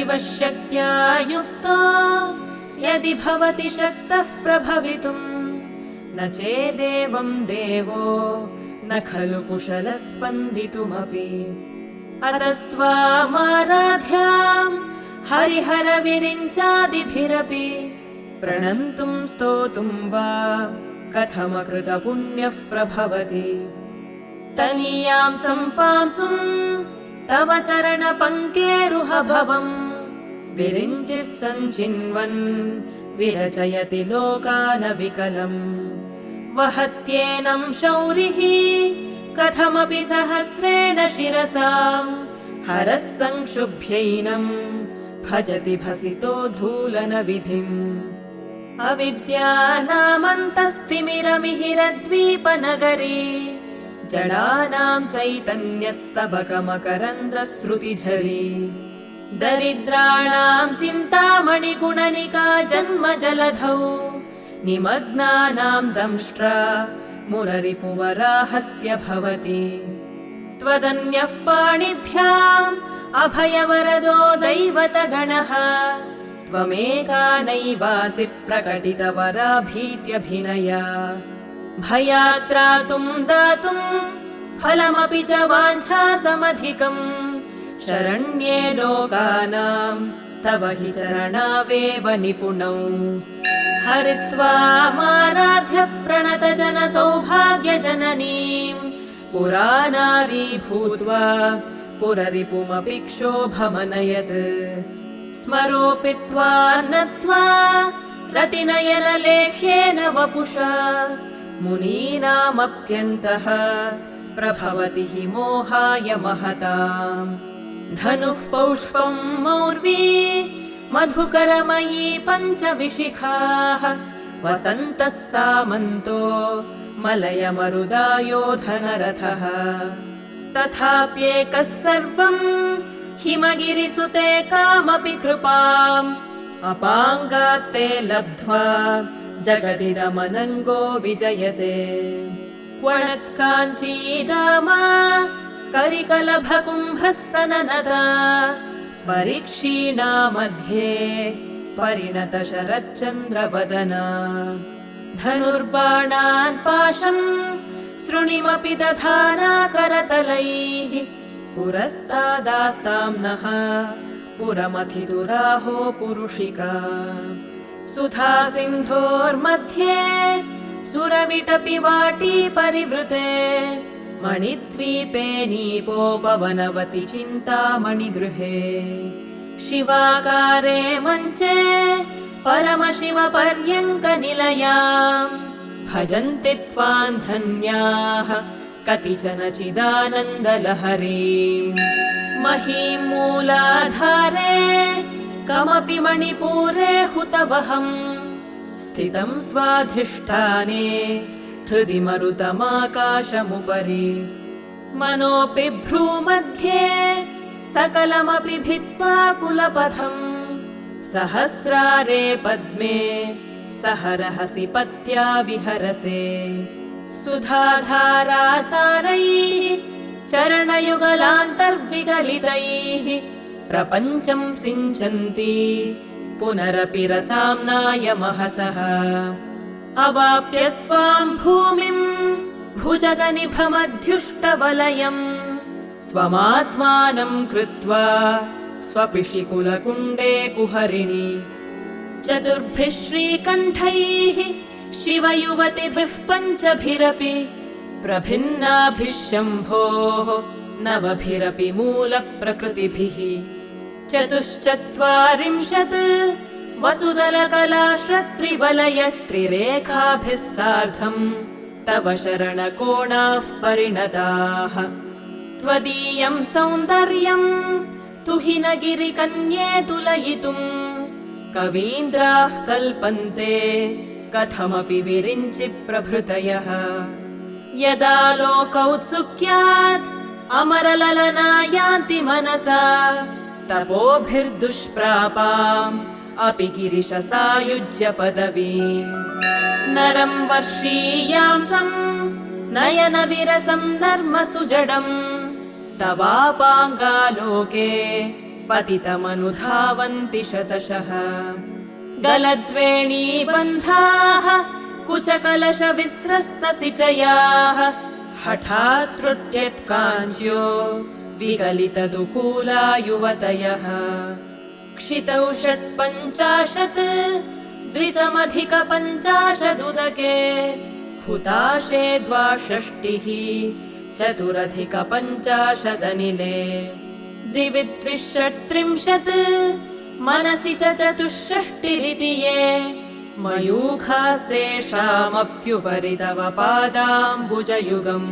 शिवशक्त्या युक्तो यदि भवति शक्तः प्रभवितुम् न चेदेवं देवो न खलु कुशलः स्पन्दितुमपि अतस्त्वामाराध्याम् हरिहरविरिञ्चादिभिरपि प्रणन्तुं स्तोतुं वा कथमकृतपुण्यः प्रभवति तनीयां सम्पांसुं तव चरणपङ्केरुहभवम् विरिञ्चिः सञ्चिन्वन् विरचयति लोकानविकलम् वहत्येनं शौरिः कथमपि सहस्रेण शिरसाम् हरः संक्षुभ्यैनं भजति भसितोद्धूलनविधिम् अविद्यानामन्तस्तिमिरमिहिरद्वीपनगरी जडानां चैतन्यस्तबकमकरन्ध्रश्रुतिझरी दरिद्राणां चिन्तामणिगुणनिका जन्मजलधौ निमग्नानां दंष्ट्रा मुररिपुवराहस्य भवति त्वदन्यः पाणिभ्याम् अभयवरदो दैवतगणः त्वमेका नैवासि प्रकटितवराभीत्यभिनया भयात्रातुं दातुं फलमपि च वाञ्छासमधिकम् शरण्ये लोकानां तव हि चरणावेव निपुणौ हरिस्त्वामाराध्य प्रणतजनसौभाग्यजननीं पुरानारी भूत्वा पुररिपुमपि क्षोभमनयत् स्मरोऽपि त्वा नत्वा रतिनयनलेह्येन वपुषा मुनीनामप्यन्तः प्रभवति हि मोहाय महताम् धनुः पौष्पं मौर्वी मधुकरमयी पञ्चविशिखाः वसन्तः सामन्तो मलयमरुदायो धनरथः तथाप्येकः सर्वम् हिमगिरिसुते कामपि कृपाम् अपाङ्गात्ते लब्ध्वा जगदिदमनङ्गो विजयते क्वणत्काञ्चीदामा करिकलभकुम्भस्तननदा परिक्षीणा मध्ये परिणतशरच्चन्द्रवदना धनुर्बाणान् पाशम् सृणिमपि दधाना करतलैः पुरस्तादास्तां नः पुरमथितुराहो पुरुषिका सुधा सिन्धोर्मध्ये सुरविटपि वाटी परिवृते मणिद्वीपे नीपोपवनवति चिन्तामणिगृहे शिवाकारे मञ्चे परमशिवपर्यङ्कनिलयाम् भजन्ति त्वां धन्याः कतिचन चिदानन्दलहरीम् महीं मूलाधारे कमपि मणिपूरे हुतवहम् स्थितं स्वाधिष्ठाने हृदि मरुतमाकाशमुपरि मनोऽपि भ्रूमध्ये सकलमपि भित्त्वा कुलपथम् सहस्रारे पद्मे सहरहसि पत्या विहरसे सुधाधारासारैः चरणयुगलान्तर्विगलितैः प्रपञ्चं सिञ्चन्ति पुनरपि रसाम्नाय महसः अवाप्य स्वां भूमिं भुजगनिभमध्युष्टवलयम् स्वमात्मानं कृत्वा स्वपिशिकुलकुण्डे कुहरिणि चतुर्भिः श्रीकण्ठैः शिवयुवतिभिः पञ्चभिरपि प्रभिन्नाभिः शम्भोः नवभिरपि मूलप्रकृतिभिः चतुश्चत्वारिंशत् वसुदलकलाश्रत्रिवलयत्रिरेखाभिः सार्धम् तव शरणकोणाः परिणताः त्वदीयं सौन्दर्यम् तुहिनगिरिकन्ये तुलयितुम् कवीन्द्राः कल्पन्ते कथमपि विरिञ्चि प्रभृतयः यदा लोकौत्सुक्यात् अमरललना यान्ति मनसा तपोभिर्दुष्प्रापाम् अपि गिरिशसायुज्य पदवीम् नरं वर्षीयांसं नयनविरसं नर्मसुजडम् तवापाङ्गालोके पतितमनुधावन्ति शतशः गलद्वेणीबन्धाः कुचकलशविस्रस्तसिचयाः हठात् त्रुट्यत्काञ्च्यो विगलितदुकूला युवतयः क्षितौ 55 250 हुताशे 62 450 दिवि 30 मनसि च 64 ये मयूखास्तेषामप्युपरि तव पादाम्बुजयुगम्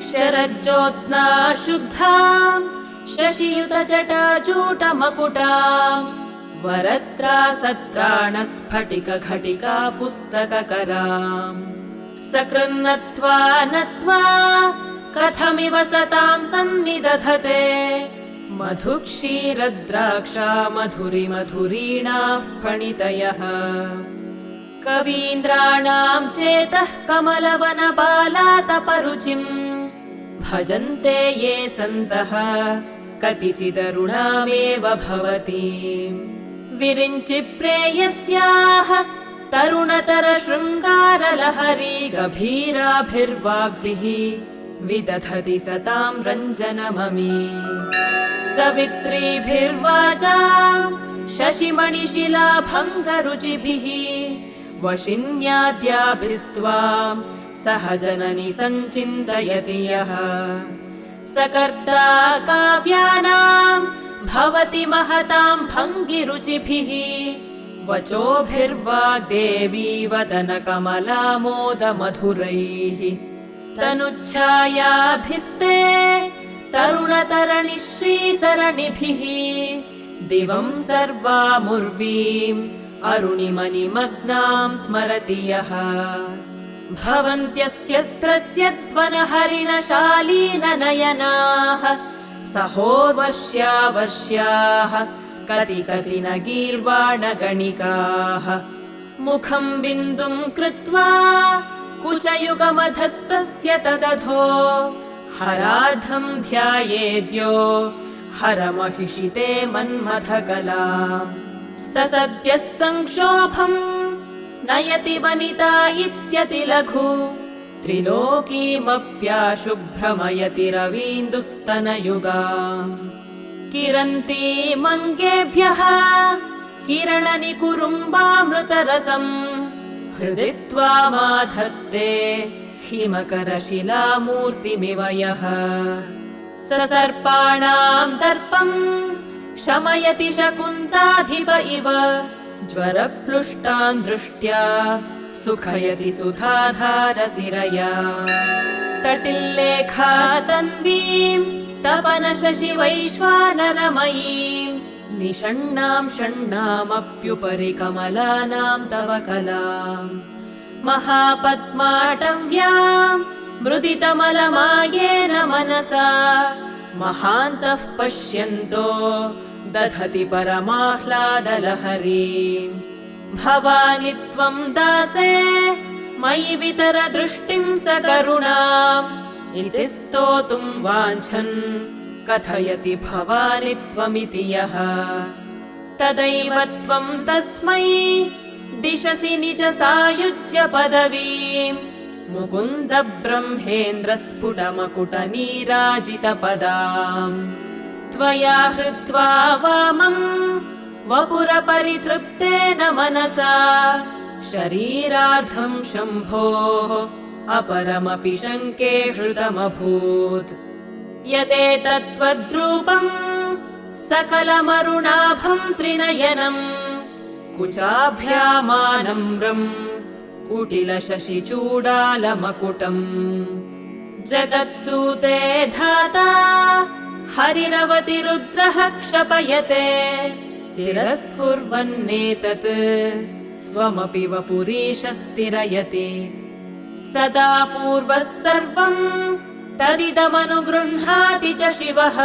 शरज्योत्स्ना शुद्धाम् शशियुतजटाजूटमकुटाम् वरत्रासत्राणस्फटिकघटिका पुस्तककराम् सकृन्नत्वा नत्वा कथमिव सताम् सन्निदधते मधुक्षीरद्राक्षा मधुरीणाः फणितयः कवीन्द्राणाम् चेतः कमलवनबालातपरुचिम् भजन्ते ये सन्तः कतिचिदरुणामेव भवति विरिञ्चि प्रेयस्याः तरुणतरशृङ्गारलहरी गभीराभिर्वाग्भिः विदधति सताम् रञ्जनममी सवित्रीभिर्वाचाम् शशिमणिशिलाभङ्गरुचिभिः वशिन्याद्याभिस्त्वाम् सह जननि सञ्चिन्तयति यः सकर्ता काव्यानाम् भवति महताम् भङ्गिरुचिभिः वचोभिर्वा देवी वदनकमलामोदमधुरैः तनुच्छायाभिस्ते तरुणतरणि श्रीसरणिभिः दिवम् सर्वामुर्वीम् अरुणिमनिमग्नाम् स्मरति यः भवन्त्यस्यत्रस्यत्वनहरिणशालीननयनाः सहोवर्ष्यावर्ष्याः कति न गीर्वाणगणिकाः मुखम् बिन्दुम् कृत्वा कुचयुगमधस्तस्य तदधो हरार्धम् ध्यायेद्यो हरमहिषिते मन्मथकलाम् स सद्यः संक्षोभम् नयति वनिता इत्यति लघु त्रिलोकीमप्याशुभ्रमयति रवीन्दुस्तनयुगाम् किरन्तीमङ्गेभ्यः किरणनिकुरुम्बामृतरसम् हृदि त्वामाधत्ते हिमकरशिलामूर्तिमिव यः ससर्पाणाम् दर्पम् शमयति शकुन्ताधिप इव ज्वरप्लुष्टान् दृष्ट्या सुखयति सुधाधारसिरया तटिल्लेखा तन्वीम् तपनशशिवैश्वानरमयीम् निषण्णाम् षण्णामप्युपरि कमलानाम् तव कलाम् महापद्माटव्याम् मृदितमलमायेन मनसा महान्तः पश्यन्तो दधति परमाह्लादलहरीम् भवानि त्वम् दासे मयि वितर दृष्टिम् सकरुणाम् इति स्तोतुम् वाञ्छन् कथयति भवानि त्वमिति यः तदैव त्वम् तस्मै दिशसि निज सायुज्य पदवीम् मुकुन्द ब्रह्मेन्द्र स्फुटमकुटनीराजितपदाम् त्वया हृत्वा वामम् वपुरपरितृप्तेन मनसा शरीरार्धम् शम्भोः अपरमपि शङ्के हृतमभूत् यदेतत्त्वद्रूपम् सकलमरुणाभम् त्रिनयनम् कुचाभ्यामानम्रम् कुटिलशशिचूडालमकुटम् जगत्सूते धाता हरिरवतिरुद्रः क्षपयते तिरस्कुर्वन्नेतत् स्वमपि वपुरीशस्तिरयति सदा पूर्वः सर्वम् तदिदमनुगृह्णाति च शिवः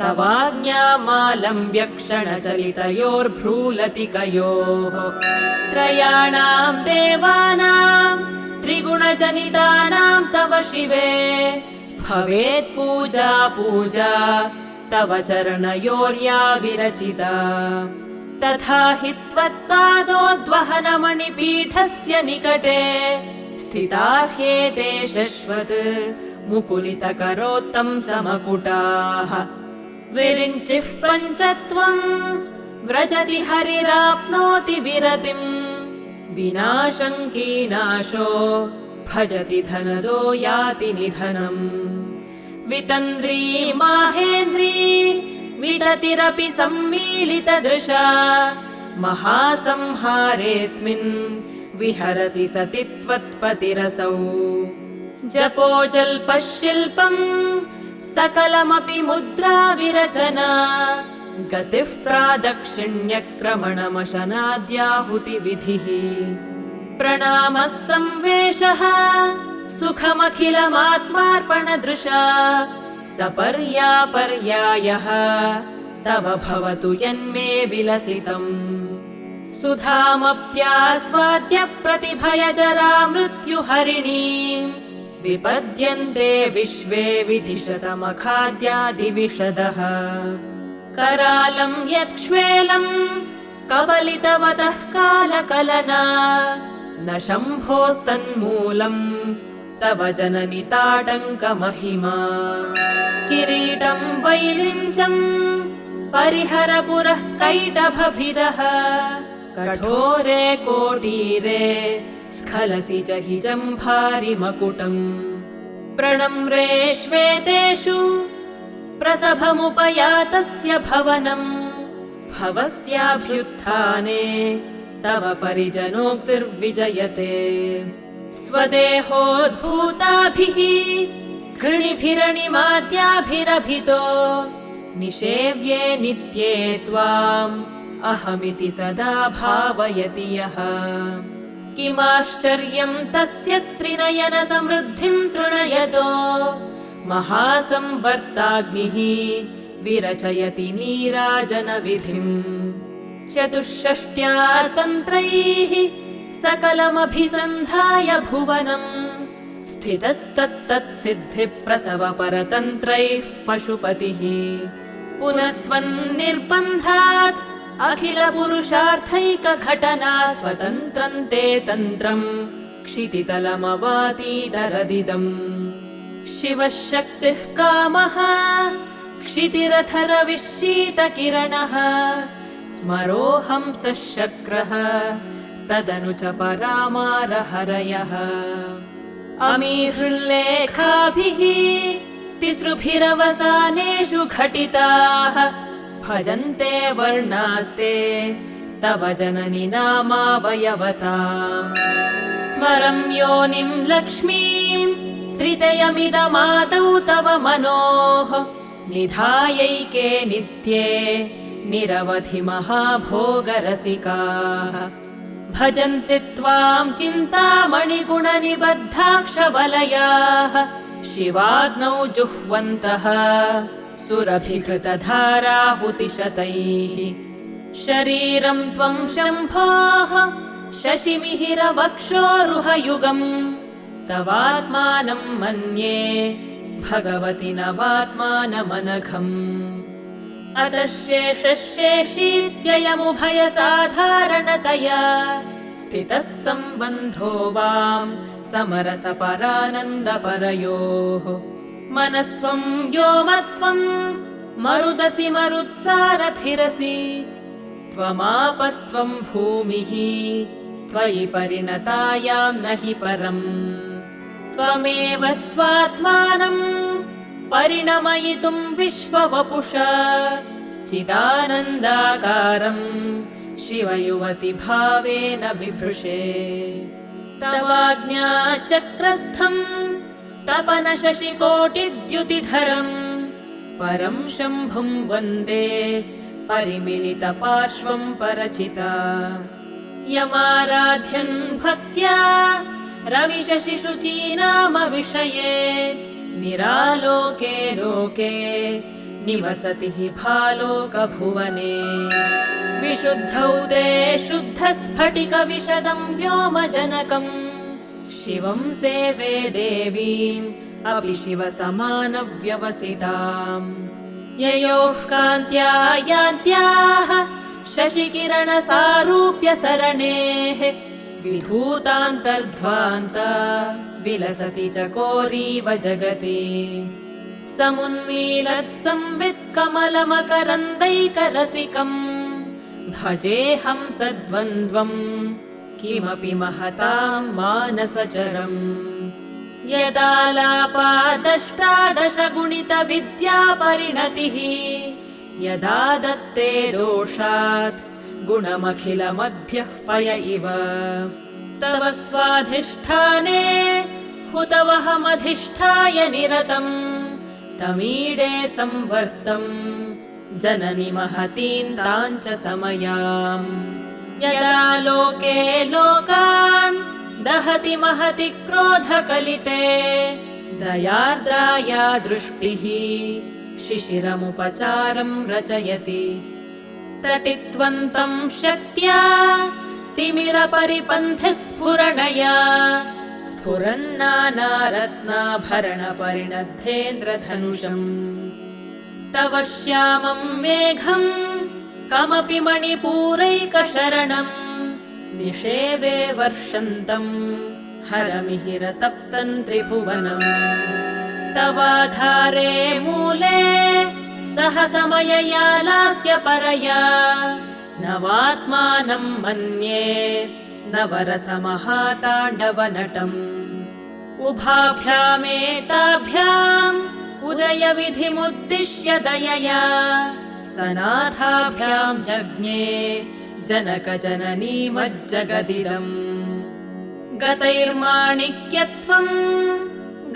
तवाज्ञामालम्ब्य क्षणचलितयोर्भ्रूलतिकयोः त्रयाणाम् देवानाम् त्रिगुणजनितानाम् तव शिवे भवेत् पूजा तव चरणयोर्या विरचिता। तथा हि त्वत्पादोद्वहनमणिपीठस्य निकटे स्थिता ह्येते शश्वत् मुकुलितकरोत्तं समकुटाः। विरिञ्चिः पञ्चत्वम् व्रजति हरिराप्नोति विरतिम्। विनाशङ्कीनाशो भजति धनदो याति निधनम्। वितन्द्री माहेन्द्री विदतिरपि सम्मीलितदृशा। महासंहारेऽस्मिन् विहरति सति त्वत्पतिरसौ। जपो जल्पः शिल्पम् सकलमपि मुद्रा विरचना। गतिः प्रादक्षिण्यक्रमणमशनाद्याहुतिविधिः। प्रणामः संवेशः सुखमखिलमात्मार्पणदृशा। सपर्यापर्यायः तव भवतु यन्मे विलसितम्। सुधामप्यास्वाद्य प्रतिभयजरा मृत्युहरिणीम्। विपद्यन्ते विश्वे विधिशतमखाद्यादिविशदः। करालं यत्क्ष्वेलम् कबलितवतः कालकलना। न शम्भोस्तन्मूलम् तव जननि ताटङ्कमहिमा। किरीटं वैरिञ्चम् परिहर पुरः कैटभभिदः। कठोरे कोटीरे स्खलसि च हि जम्भारिमकुटम्। प्रणम्रे श्वेतेषु प्रसभमुपयातस्य भवनम्। भवस्याभ्युत्थाने तव परिजनोक्तिर्विजयते। स्वदेहोद्भूताभिः घृणिभिरणिमाद्याभिरभितो। निषेव्ये नित्ये त्वाम् अहमिति सदा भावयति यः। किमाश्चर्यम् तस्य त्रिनयन समृद्धिम् तृणयतो। महासंवर्ताग्निः विरचयति नीराजनविधिम्। चतुष्षष्ट्या तन्त्रैः सकलमभिसन्धाय भुवनम्। स्थितस्तत्तत्सिद्धिप्रसवपरतन्त्रैः पशुपतिः। पुनस्त्वन्निर्बन्धात् अखिलपुरुषार्थैकघटना। स्वतन्त्रम् ते तन्त्रम् क्षितितलमवातीतरदिदम्। शिवः शक्तिः कामः क्षितिरथरविशीतकिरणः। स्मरोऽहंसः शक्रः तदनु च परामारहरयः। अमीहृल्लेखाभिः तिसृभिरवसानेषु घटिताः। भजन्ते वर्णास्ते तव जननि नामावयवताम्। स्मरं योनिं लक्ष्मीम् त्रितयमिदमादौ तव मनोः। निधायैके नित्ये निरवधि महाभोगरसिकाः। भजन्ति त्वाम् चिन्तामणिगुणनिबद्धाक्षवलयाः। शिवाग्नौ जुह्वन्तः सुरभिघृतधाराहुतिशतैः। शरीरम् त्वम् शम्भोः शशिमिहिरवक्षोरुहयुगम्। तवात्मानम् मन्ये भगवति नवात्मानमनघम्। अतः शेषशेषीत्ययमुभयसाधारणतया। स्थितः सम्बन्धो वाम् समरसपरानन्दपरयोः। मनस्त्वम् व्योमत्वम् मरुदसि मरुत्सारथिरसि। त्वमापस्त्वम् भूमिः त्वयि परिणतायाम् न हि परम्। त्वमेव स्वात्मानम् परिणमयितुम् विश्ववपुषा। चिदानन्दाकारम् शिवयुवति भावेन बिभृशे। तवाज्ञाचक्रस्थम् तपन शशिकोटिद्युतिधरम्। परम् शम्भुम् वन्दे परिमिलितपार्श्वम् परचिता। यमाराध्यन् भक्त्या रविशशिशुचीनाम विषये। निरालोके लोके निवसति हि भालोकभुवने। विशुद्धौ ते शुद्धस्फटिकविशदम् व्योमजनकम्। शिवम् सेवे देवीम् अपि शिवसमानव्यवसिताम्। ययोः कान्त्या यान्त्याः शशिकिरणसारूप्यसरणेः विधूतान्तर्ध्वान्ता विलसति चकोरीव जगति समुन्मीलत्संवित्कमलमकरन्दैकरसिकम् भजेऽहं सद्वन्द्वम् किमपि महतां मानसचरम् यदालापादष्टादशगुणितविद्यापरिणतिः यदा दत्ते दोषात् गुणमखिलमद्भ्यः पय इव तव स्वाधिष्ठाने हुतवहमधिष्ठाय निरतम् तमीडे संवर्तम् जननि महतीं तां च समयाम् यदा लोके लोकान् दहति महति क्रोधकलिते दयार्द्राया दृष्टिः शिशिरमुपचारं रचयति तटित्वन्तं शक्त्या तिमिरपरिपन्थिस्फुरणया स्फुरन्नानारत्नाभरणपरिणद्धेन्द्रधनुषम् तव श्यामं मेघं कमपि मणिपूरैकशरणम् निषेवे वर्षन्तम् हरमिहिरतप्तम् त्रिभुवनम् तवाधारे मूले सहसमयया लास्य परया नवात्मानं मन्ये नवरसमहाताण्डवनटम् उभाभ्यामेताभ्याम् उदयविधिमुद्दिश्य दयया सनाथाभ्याम् जज्ञे जनकजननीमज्जगदिदम् गतैर्माणिक्यत्वम्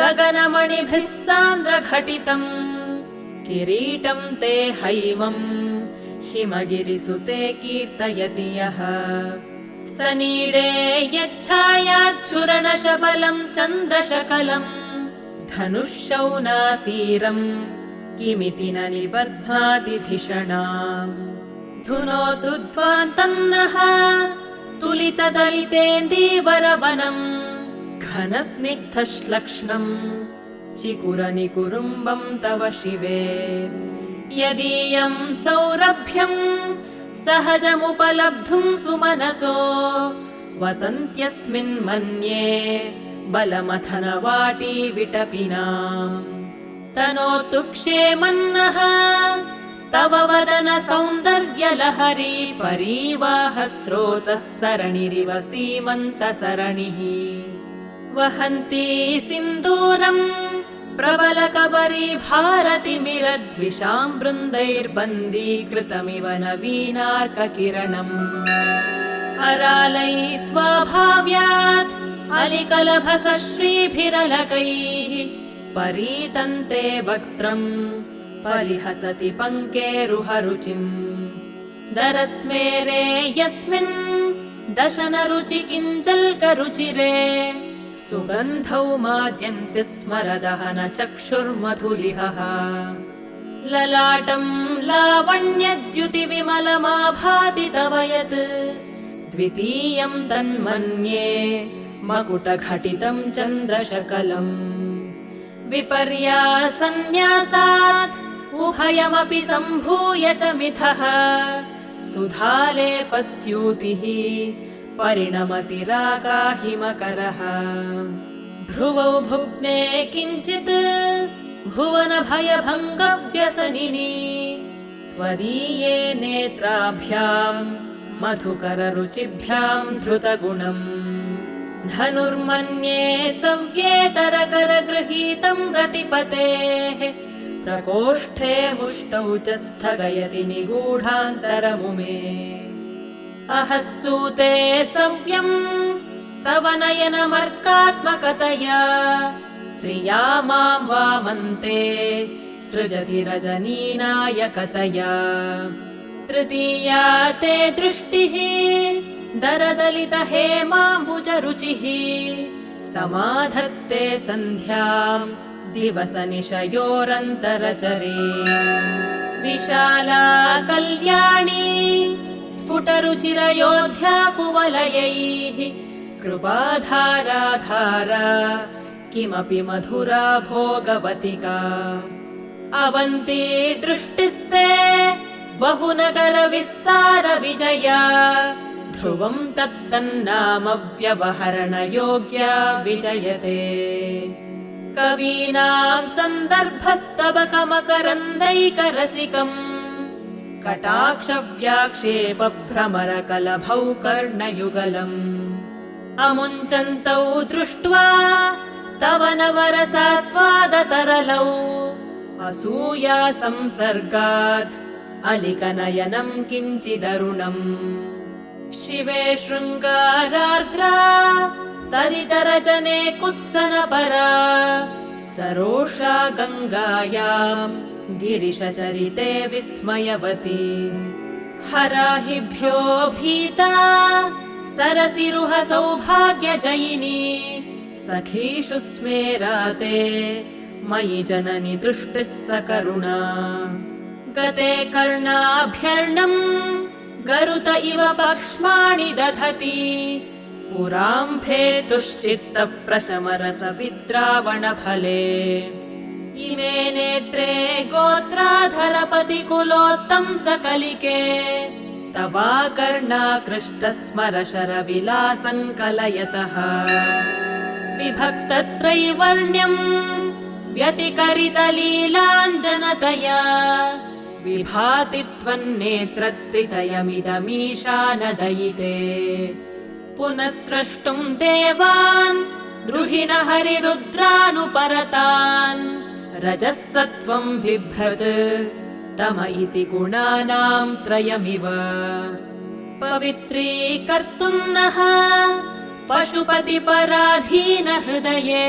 गगनमणिभिः सान्द्रघटितम् किरीटम् ते हैमम् हिमगिरिसुते कीर्तयति यः सनीडे यच्छायाच्छुरणशबलम् चन्द्रशकलम् धनुःशौनासीरम् किमिति न निबध्नाति धिषणाम् धुनोतु ध्वान्तम् नः तुलितदलितेन्दीवरवनम् घनस्निग्धश्लक्ष्णम् चिकुरनिकुरुम्बम् तव शिवे यदीयम् सौरभ्यम् सहजमुपलब्धुम् सुमनसो वसन्त्यस्मिन् मन्ये बलमथनवाटी विटपिनाम् तनोतु क्षेमन्नः तव वदन सौन्दर्यलहरी परीवाह स्रोतः सरणिरिव सीमन्तसरणिः वहन्ती सिन्दूरम् प्रबलकबरी भारतिमिरद्विषाम् बृन्दैर्बन्दीकृतमिव नवीनार्ककिरणम् अरालैः स्वाभाव्यात् अलिकलभसश्रीभिरलकैः परीतन्ते वक्त्रम् परिहसति पङ्केरुहरुचिम् दरस्मेरे यस्मिन् दशनरुचि किञ्जल्करुचिरे सुगन्धौ माद्यन्ति स्मरदहन चक्षुर्मधुलिहः ललाटम् लावण्यद्युतिविमलमाभाति तव यत् द्वितीयम् तन्मन्ये मकुटघटितम् चन्द्रशकलम् विपर्यासन्न्यासात् उभयमपि सम्भूय च मिथः सुधालेपस्यूतिः परिणमतिराकाहिमकरः भ्रुवौ भुग्ने किञ्चित् भुवनभयभङ्गव्यसनिनी त्वदीये नेत्राभ्याम् मधुकररुचिभ्याम् धृतगुणम् धनुर्मन्ये सव्येतरकरगृहीतम् रतिपतेः प्रकोष्ठे मुष्टौ च स्थगयति निगूढान्तरमुमे अहः सूते सव्यम् तव नयनमर्कात्मकतया त्रिया माम् वामन्ते सृजति रजनीनायकतया तृतीया ते दृष्टिः दरदलितहेमाम्बुजरुचिः समाधत्ते सन्ध्याम् दिवसनिशयोरन्तरचरे विशाला कल्याणी स्फुटरुचिरयोध्या कुवलयैः कृपाधारा किमपि मधुरा भोगवतिका अवन्ती दृष्टिस्ते बहुनगरविस्तारविजया ध्रुवं तत्तन्नामव्यवहरणयोग्या विजयते कवीनां सन्दर्भस्तबकमकरन्दैकरसिकम् कटाक्षव्याक्षेपभ्रमरकलभौ कर्णयुगलम् अमुञ्चन्तौ दृष्ट्वा तव नवरसास्वादतरलौ असूया संसर्गात् अलिकनयनं किञ्चिदरुणम् शिवे शृङ्गारार्द्रा तदितरजने कुत्सनपरा सरोषा गङ्गायाम् गिरिशचरिते विस्मयवती हराहिभ्यो भीता सरसिरुह सौभाग्यजयिनी सखीषु स्मेराते मयि जननि दृष्टिः सकरुणा गते कर्णाभ्यर्णम् गरुत इव पक्ष्माणि दधति पुराम्भेतुश्चित्तप्रशमरसविद्रावणफले इमे नेत्रे गोत्राधरपतिकुलोत्तं सकलिके तवाकर्णाकृष्टस्मरशरविलासं कलयतः विभक्तत्रैवर्ण्यम् व्यतिकरितलीलाञ्जनतया विभाति त्वन्नेत्रत्रितयमिदमीशानदयिते पुनः स्रष्टुं देवान् द्रुहिण हरिरुद्रानुपरतान् रजः सत्त्वं बिभ्रत् तम इति गुणानां त्रयमिव पवित्रीकर्तुं नः पशुपतिपराधीनहृदये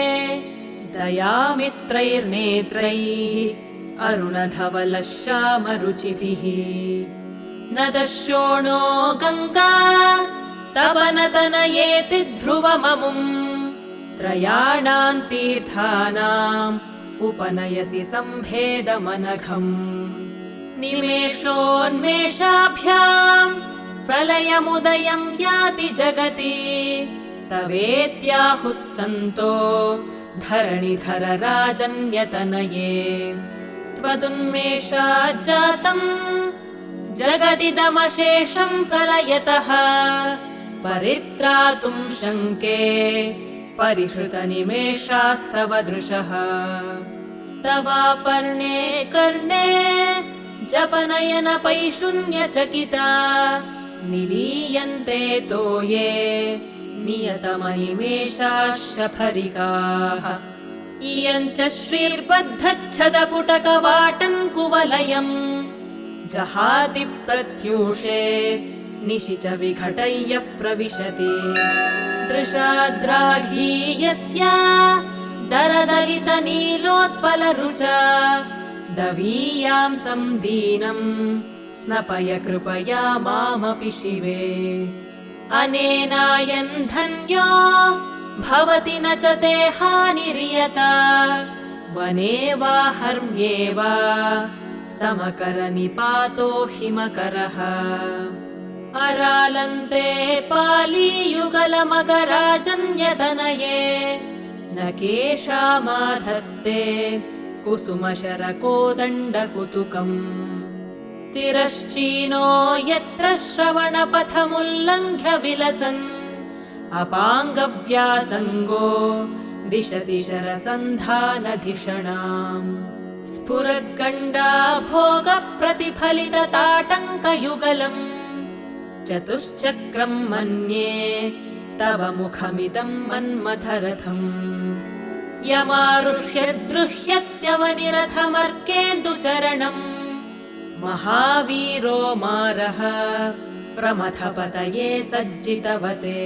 दयामित्रैर्नेत्रैः अरुणधवलः श्यामरुचिभिः न दस्योणो गङ्गा तव न तनयेति ध्रुवममुम् त्रयाणां तीर्थानाम् उपनयसि सम्भेदमनघम् निमेषोन्मेषाभ्याम् प्रलयमुदयं याति जगति तवेत्याहुः सन्तो धरणिधर राजन्यतनये त्वदुन्मेषाज्जातम् जगदिदमशेषं प्रलयतः परित्रातुं शङ्के परिहृतनिमेषास्तव दृशः तवापर्णे कर्णे जपनयनपैशून्यचकिता निलीयन्ते तोये नियतमनिमेषाः शफरिकाः इयं च श्रीर्बद्धच्छदपुटकवाटङ्कुवलयम् जहाति प्रत्यूषे निशि च विघटय्य प्रविशति दृशाद्राघीयस्य दरदरितनीलोत्पलरुचा दवीयां संदीनम् स्नपय कृपया मामपि शिवे अनेनायन् धन्यो भवति न च ते हानिर्यता वने वा हर्म्ये वा समकरनिपातो हिमकरः अरालन्ते पालीयुगलमकराजन्यतनये न केशामाधत्ते कुसुमशरकोदण्डकुतुकम् तिरश्चीनो यत्र श्रवणपथमुल्लङ्घ्य विलसन् अपाङ्गव्यासङ्गो दिशति शरसन्धानधिषणाम् स्फुरद्गण्डा भोगप्रतिफलितताटङ्कयुगलम् चतुश्चक्रम् मन्ये तव मुखमिदं मन्मथरथम् यमारुह्य दृह्यत्यवनिरथमर्केन्दुचरणम् महावीरो मारः प्रमथपतये सज्जितवते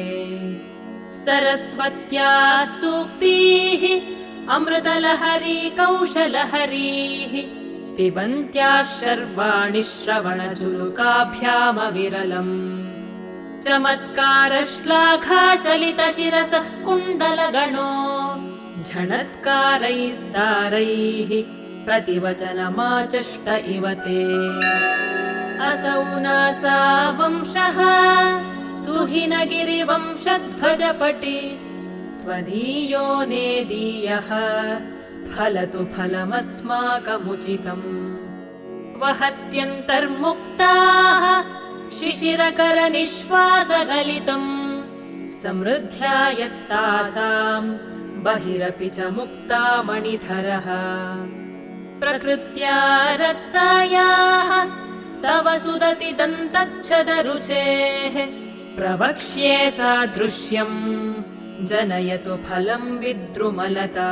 सरस्वत्याः सूक्तीः अमृतलहरी कौशलहरीः पिबन्त्याः शर्वाणि श्रवणचुलुकाभ्यामविरलम् चमत्कारश्लाघाचलितशिरसः कुण्डलगणो झणत्कारैस्तारैः प्रतिवचनमाचष्ट इव ते असौ नासा वंशः तुहिनगिरिवंशध्वजपटि त्वदीयो नेदीयः फलतु फलमस्माकमुचितम्। वहत्यन्तर्मुक्ताः शिशिरकरनिःश्वासगलितम् समृद्ध्या यत्तासाम् बहिरपि च मुक्ता मणिधरः। प्रकृत्या रक्तायाः तव सुदति दन्तच्छदरुचेः प्रवक्ष्ये सादृश्यम् जनयतु फलम् विद्रुमलता।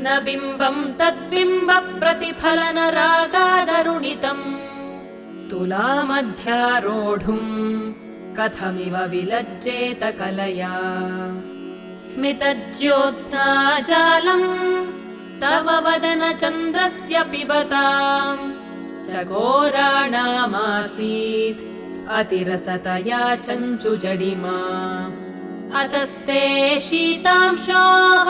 न बिम्बम् तद्बिम्ब प्रतिफलन रागादरुणितम् तुलामध्यारोढुम् कथमिव विलज्जेत कलया। स्मितज्योत्स्नाजालम् तव वदन चन्द्रस्य पिबताम् चकोराणामासीत् अतिरसतया चञ्चुजडिमा। अतस्ते शीतांशोः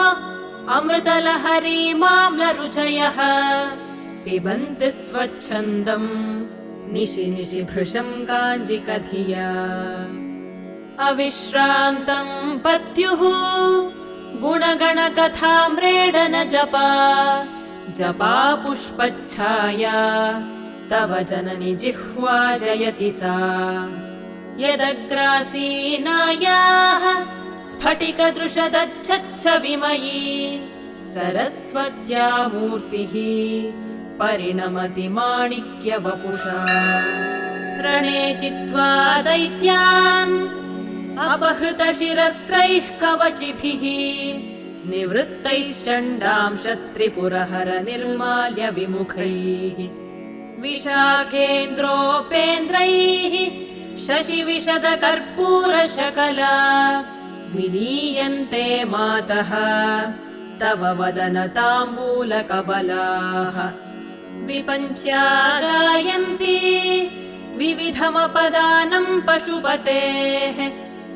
अमृतलहरीमाम्लरुचयः पिबन्ति स्वच्छन्दम् निशि निशि भृशम् काञ्जिकधिया। अविश्रान्तम् पत्युः गुणगणकथाम्रेडन जपा जपा पुष्पच्छाया तव जननि जिह्वा जयति सा। यदग्रासीनायाः स्फटिकदृशदच्छच्छविमयी सरस्वत्या मूर्तिः परिणमति माणिक्यवपुषा। रणे चित्वा दैत्यान् अपहृतशिरस्त्रैः कवचिभिः निवृत्तैश्चण्डांश त्रिपुरहर निर्माल्य विमुखैः। विशाखेन्द्रोपेन्द्रैः शशिविशदकर्पूरशकला विलीयन्ते मातः तव वदनताम्बूलकबलाः। विपञ्च्या गायन्ति विविधमपदानम् पशुपतेः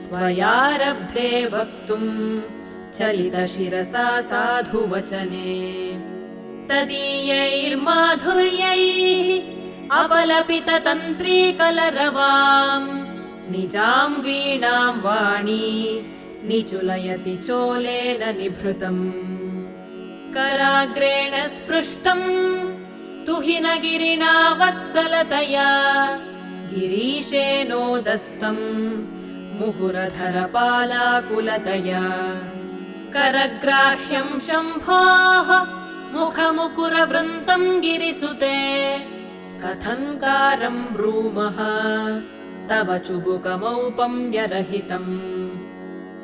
त्वयारब्धे वक्तुम् चलितशिरसा साधुवचने। तदीयैर्माधुर्यैः अपलपिततन्त्रीकलरवाम् निजाम् वीणाम् वाणी निचुलयति चोलेन निभृतम्। कराग्रेण स्पृष्टम् तुहिनगिरिणा वत्सलतया गिरीशेनोदस्तम् मुहुरधरपालाकुलतया। करग्राह्यम् शम्भोः मुखमुकुरवृन्तम् गिरिसुते कथङ्कारम् ब्रूमः तव चुबुकमौपम्यरहितम्।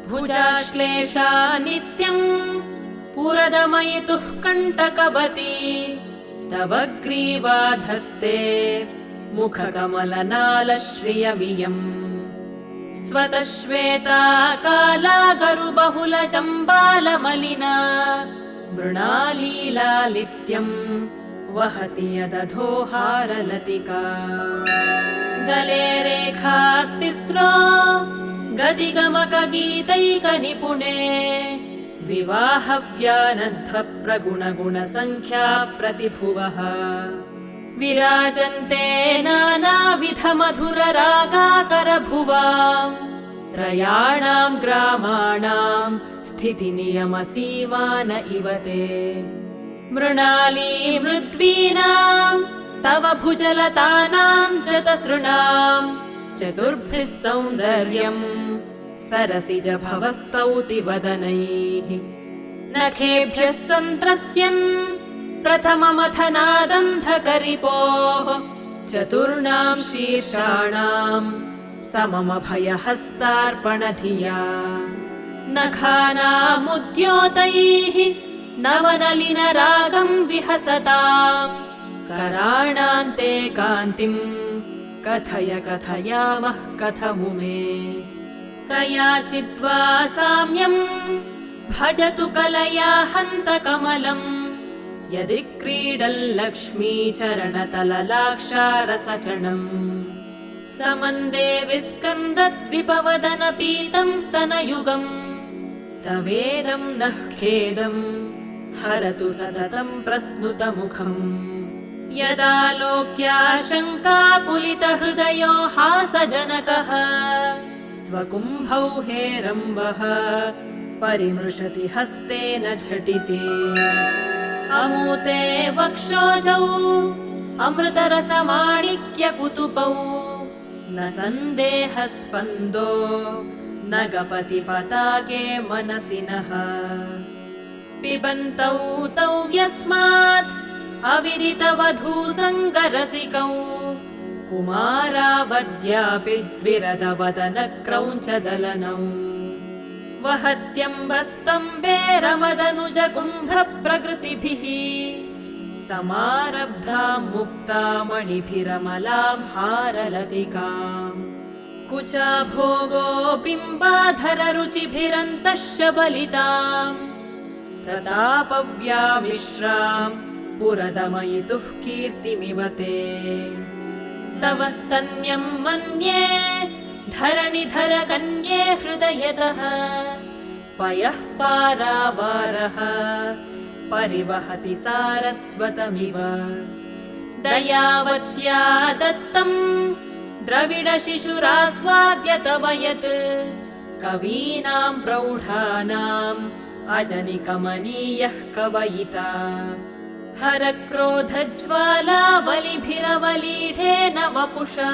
भुजाश्लेषा नित्यम् पुरदमयितुः कण्टकवती तव ग्रीवा धत्ते मुखकमलनालश्रियमियम्। स्वतश्वेता काला गरुबहुलजम्बालमलिना मृणालीलालित्यम् वहति यदधोहारलतिका। गले रेखास्तिस्रो गदिगमकगीतैकनिपुणे विवाहव्यानध्वप्रगुणगुणसङ्ख्या प्रतिभुवः। विराजन्ते नानाविधमधुररागाकरभुवाम् त्रयाणाम् ग्रामाणाम् स्थितिनियमसीमान इव ते। मृणाली मृद्वीनाम् तव भुजलतानाम् चतसृणाम् चतुर्भिः सौन्दर्यम् सरसिज भवस्तौति वदनैः। नखेभ्यः सन्त्रस्यन् प्रथममथनादन्धकरिपोः चतुर्णाम् शीर्षाणाम् सममभयहस्तार्पणधिया। नखानामुद्योतैः नवनलिनरागम् विहसताम् कराणान्ते कान्तिम् कथय कथयामः कथमुमे। कयाचिद्वा साम्यम् भजतु कलया हन्तकमलम् यदि क्रीडल्लक्ष्मीचरणतललाक्षारसचणम्। समन्दे विस्कन्दद्विपवदनपीतम् स्तनयुगम् तवेदम् नः खेदम् हरतु सततम् प्रस्नुतमुखम्। यदालोक्याशङ्काकुलितहृदयो हासजनकः स्वकुम्भौ हेरम्बः परिमृशति हस्तेन झटिति अमूते वक्षोजौ अमृतरसमाणिक्यकुतुपौ न सन्देहस्पन्दो न गपति पताके मनसि नः पिबन्तौ तौ यस्मात् अविदितवधूसङ्गरसिकौ कुमारावद्यापि द्विरदवदनक्रौञ्चदलनौ वहत्यम्बस्तम्बे रमदनुजकुम्भप्रकृतिभिः समारब्धा मुक्ता मणिभिरमलां हारलतिकाम् कुचा भोगो बिम्बाधररुचिभिरन्तः शबलिताम् प्रतापव्यामिश्राम् पुरदमयितुः कीर्तिमिव ते तव स्तन्यं मन्ये धरणिधर कन्ये हृदयतः पयः पारावारः परिवहति सारस्वतमिव दयावत्या दत्तम् द्रविडशिशुरास्वाद्य तव यत् कवीनां प्रौढानाम् अजनिकमनीयः कवयिता हरक्रोधज्वाला बलिभिरवलीढेन वपुषा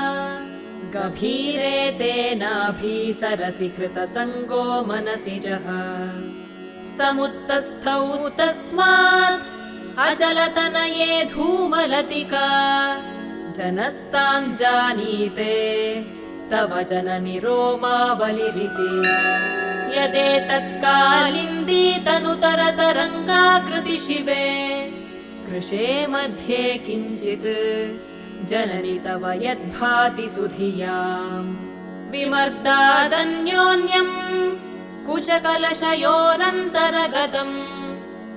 गभीरे तेनाभिसरसि कृतसङ्गो मनसि जः समुत्तस्थौ तस्मात् अचलतनये धूमलतिका जनस्तान् जानीते तव जननि रोमावलिरिति यदेतत्कालिन्दी तनुतरतरङ्गाकृति शिवे कृशे मध्ये किञ्चित् जननि तव यद्भाति सुधियाम् विमर्दादन्योन्यम् कुचकलशयोरन्तरगतम्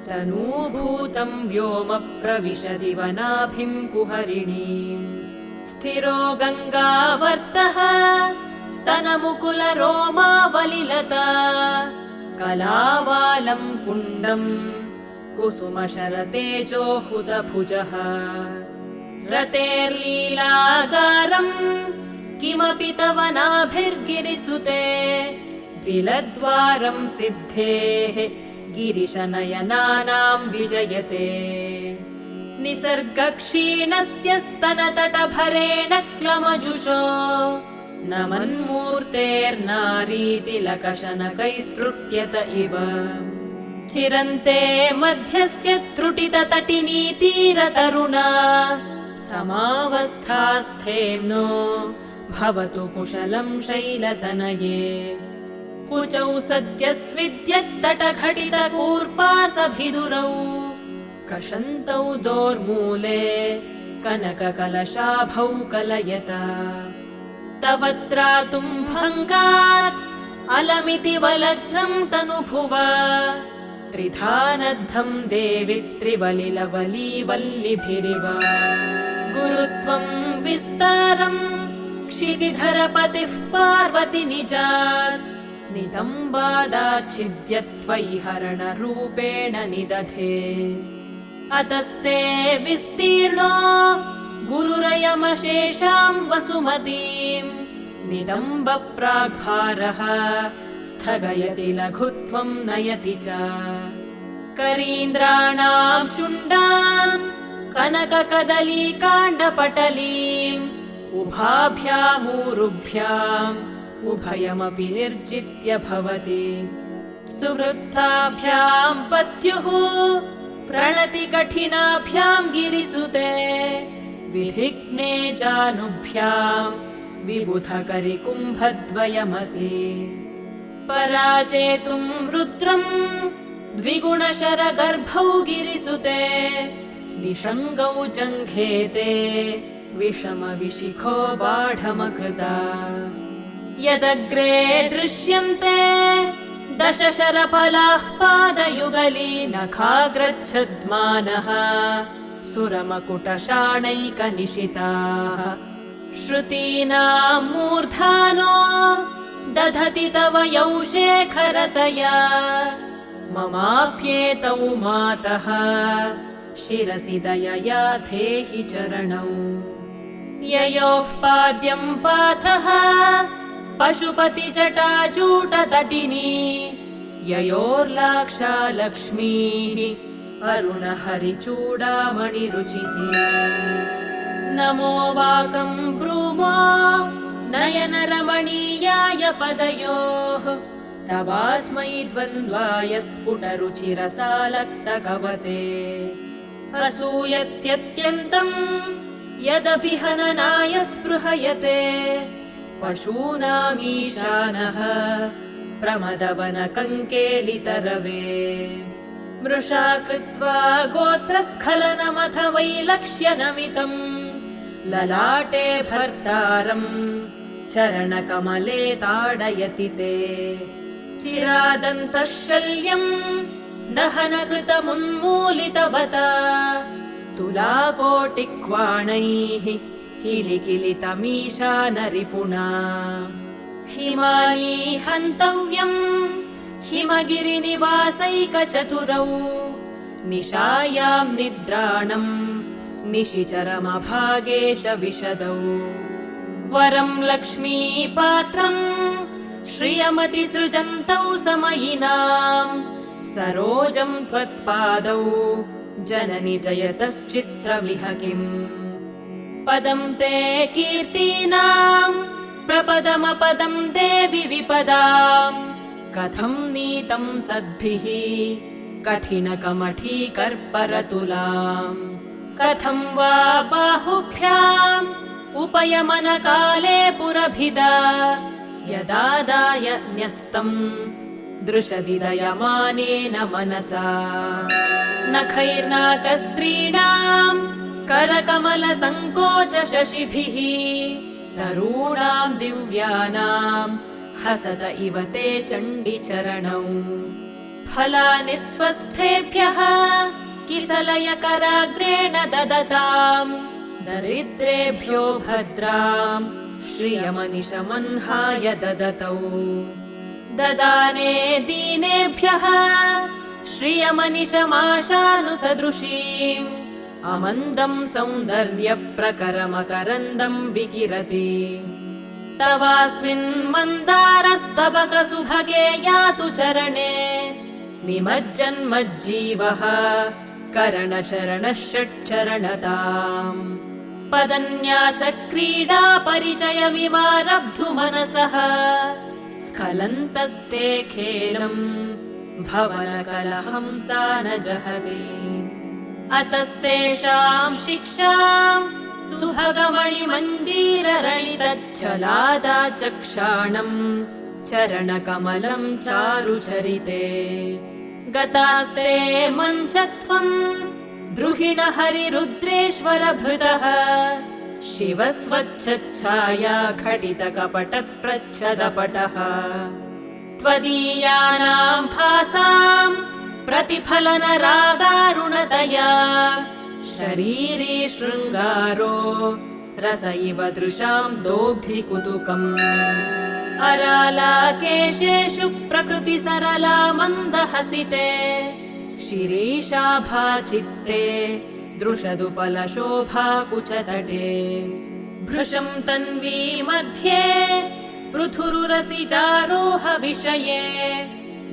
तनूभूतम् व्योम प्रविशदि वनाभिम् कुहरिणीम् स्थिरो गङ्गावर्तः स्तनमुकुलरोमावलिलता कलावालम् कुण्डम् कुसुमशरतेजोहुतभुजः रतेर्लीलागारम् किमपि तव नाभिर्गिरिसुते बिलद्वारम् सिद्धेः गिरिशनयनानाम् विजयते निसर्गक्षीणस्य स्तनतटभरेण क्लमजुषो न मन्मूर्तेर्नारीतिलकशनकैस्तृट्यत इव चिरन्ते मध्यस्य त्रुटिततटिनीतीरतरुणा समावस्थास्थेम्नो भवतु कुशलम् शैलतनये कुचौ सद्यस्विद्यत्तटघटितकूर्पासभिदुरौ कषन्तौ दोर्मूले कनककलशाभौ कलयता तव त्रातुम् भङ्गात् अलमिति वलग्नम् तनुभुव त्रिधानद्धम् देवि त्रिवलिलवलीवल्लिभिरिव गुरुत्वम् विस्तारम् क्षितिधरपतिः पार्वति निजात् नितम्बादाच्छिद्य त्वयि हरणरूपेण निदधे अतस्ते विस्तीर्णो गुरुरयमशेषाम् वसुमतीम् नितम्बप्राग्भारः स्थगयति लघुत्वम् नयति च करीन्द्राणाम् शुण्डाम् कनककदलीकाण्डपटलीम् उभाभ्यामूरुभ्याम् उभयमपि निर्जित्य भवति सुवृत्ताभ्याम् पत्युः प्रणति कठिनाभ्याम् गिरिसुते विधिग्ने जानुभ्याम् विबुधकरिकुम्भद्वयमसि पराजेतुम् रुद्रम् द्विगुणशरगर्भौ गिरिसुते निषङ्गौ जङ्घेते विषमविशिखो बाढमकृता यदग्रे दृश्यन्ते दशशरफलाः पादयुगली नखाग्रच्छद्मानः सुरमकुटशाणैकनिशिताः श्रुतीनाम् मूर्धानो दधति तव यौशेखरतया ममाप्येतौ मातः शिरसि दयया धेहि चरणौ ययोः पाद्यम् पातः पशुपतिजटाजूटतटिनी ययोर्लाक्षा लक्ष्मीः अरुणहरिचूडामणिरुचिः नमो वाकं ब्रूमो नयनरमणीयाय पदयोः तवास्मै द्वन्द्वाय स्फुटरुचिरसालक्तकवते असूयत्यत्यन्तम् यदभिहननाय स्पृहयते पशूनामीशानः प्रमदवनकङ्केलितरवे मृषा कृत्वा गोत्रस्खलनमथ वैलक्ष्यनमितम् ललाटे भर्तारम् चरणकमले ताडयति ते चिरादन्तः शल्यम् दहनकृतमुन्मूलितवता तुलाकोटिक्वाणैः किलिकिलितमीशानरिपुणा हिमानी हन्तव्यम् हिमगिरिनिवासैकचतुरौ निशायाम् निद्राणम् निशिचरमभागे च विशदौ वरम् लक्ष्मीपात्रम् श्रियमतिसृजन्तौ समयिनाम् सरोजम् त्वत्पादौ जननि जयतश्चित्रमिह किम् पदम् ते कीर्तीनाम् प्रपदमपदम् देवि विपदाम् कथम् नीतम् सद्भिः कठिनकमठीकर्परतुलाम् कथम् वा बाहुभ्याम् उपयमनकाले पुरभिदा यदादाय न्यस्तम् दृशदिदयमानेन मनसा नखैर्नाकस्त्रीणाम् करकमलसङ्कोच शशिभिः तरूणाम् दिव्यानाम् हसत इव ते चण्डिचरणौ फलानि स्वस्थेभ्यः किसलयकराग्रेण ददताम् दरिद्रेभ्यो भद्राम् श्रियमनिशमन्हाय ददतौ ददाने दीनेभ्यः श्रियमनिशमाशानुसदृशीम् अमन्दम् सौन्दर्यप्रकरमकरन्दम् विकिरति तवास्मिन् मन्दारस्तबकसुभगे यातु चरणे निमज्जन्मज्जीवः करणचरणः षट्चरणताम् पदन्यासक्रीडा परिचयमिवारब्धु मनसः स्खलन्तस्ते खेलम् भवनकलहंसा न जहति अतस्तेषाम् शिक्षाम् सुभगमणिमञ्जीररणितच्छलादाचक्षाणम् चरणकमलम् चारुचरिते गतास्ते मञ्चत्वम् द्रुहिण हरिरुद्रेश्वरभृतः शिवस्वच्छच्छाया घटितकपटप्रच्छदपटः त्वदीयानाम् भासाम् प्रतिफलनरागारुणतया शरीरे शृङ्गारो रस इव दृशाम् दोग्धिकुतुकम् अरालाकेशेषु प्रकृतिसरला मन्दहसिते शिरीशाभाचित्ते दृशदुपलशोभाकुचतटे भृशम् तन्वी मध्ये पृथुरुरसिजारोह विषये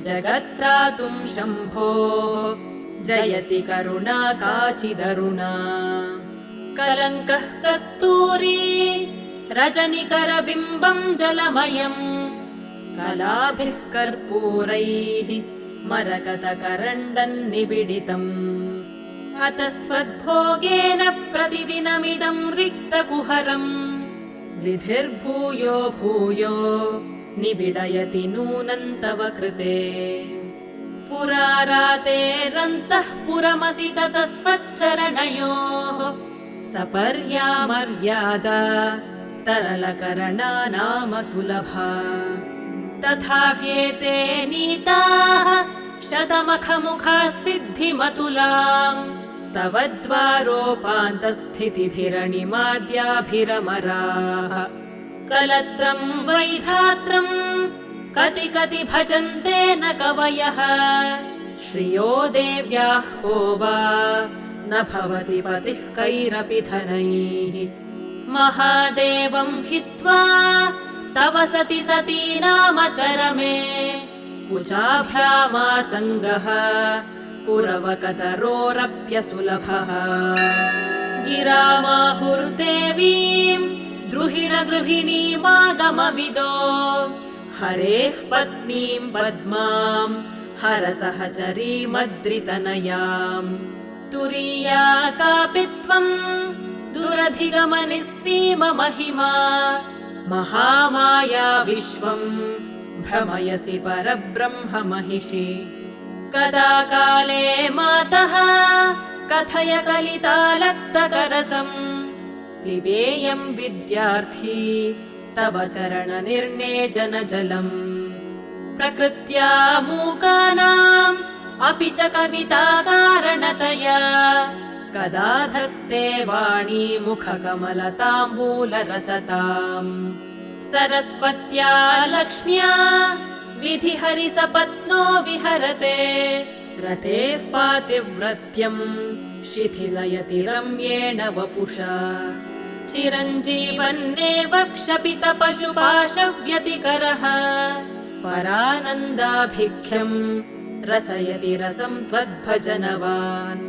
जगत्त्रातुम् शम्भोः जयति करुणा काचिदरुणा कलङ्कः कस्तूरी रजनिकरबिम्बम् जलमयम् कलाभिः कर्पूरैः मरकतकरण्डन्निबिडितम् अतस्त्वद्भोगेन प्रतिदिनमिदम् रिक्तकुहरम् विधिर्भूयो भूयो निबिडयति नूनम् तव कृते पुरारातेरन्तः पुरमसि ततस्त्वच्चरणयोः सपर्या मर्यादा तरलकरणा नाम सुलभा तथा ह्येते नीताः शतमखमुखाः सिद्धिमतुलाम् तव द्वारोपान्तस्थितिभिरणिमाद्याभिरमराः कलत्रम् वैधात्रम् कति कति भजन्ते न कवयः श्रियो देव्याः को वा न भवति पतिः कैरपि धनैः महादेवम् हित्वा तव सति सती नाम चरमे कुचाभ्यामासङ्गः कुरवकतरोरप्यसुलभः गिरामाहुर्देवीम् द्रुहिणगृहिणीमागमविदो हरेः पत्नीम् पद्माम् हरसहचरीमद्रितनयाम् तुरीया कापि त्वम् दुरधिगमनिस्सीममहिमा महामाया विश्वम् भ्रमयसि परब्रह्म महिषि कदा काले मातः कथय कलितालक्तकरसम् पिबेयम् विद्यार्थी तव चरणनिर्णेजनजलम् प्रकृत्या मूकानाम् अपि च कविताकारणतया कदा धत्ते वाणी मुखकमलताम्बूलरसताम् सरस्वत्या लक्ष्म्या विधिहरिसपत्नो विहरते रतेः पातिव्रत्यम् शिथिलयति रम्येण वपुषा चिरञ्जीवन्नेव क्षपितपशुपाशव्यतिकरः परानन्दाभिख्यम् रसयति रसम् त्वद्भजनवान्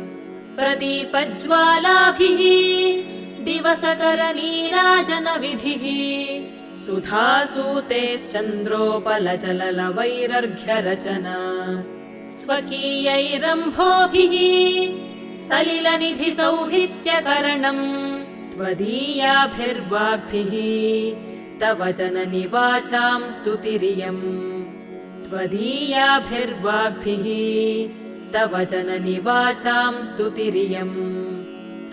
प्रदीपज्वालाभिः दिवसकरनीराजनविधिः सुधासूतेश्चन्द्रोपलजललवैरर्घ्यरचना स्वकीयैरम्भोभिः सलिलनिधिसौहित्यकरणम् त्वदीयाभिर्वाग्भिः तव जननि वाचाम् स्तुतिरियम् त्वदीयाभिर्वाग्भिः तव जननि वाचाम् स्तुतिरियम्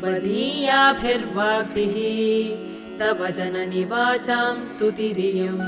त्वदीयाभिर्वाग्भिः तव जननि वाचाम् स्तुतिरियम्।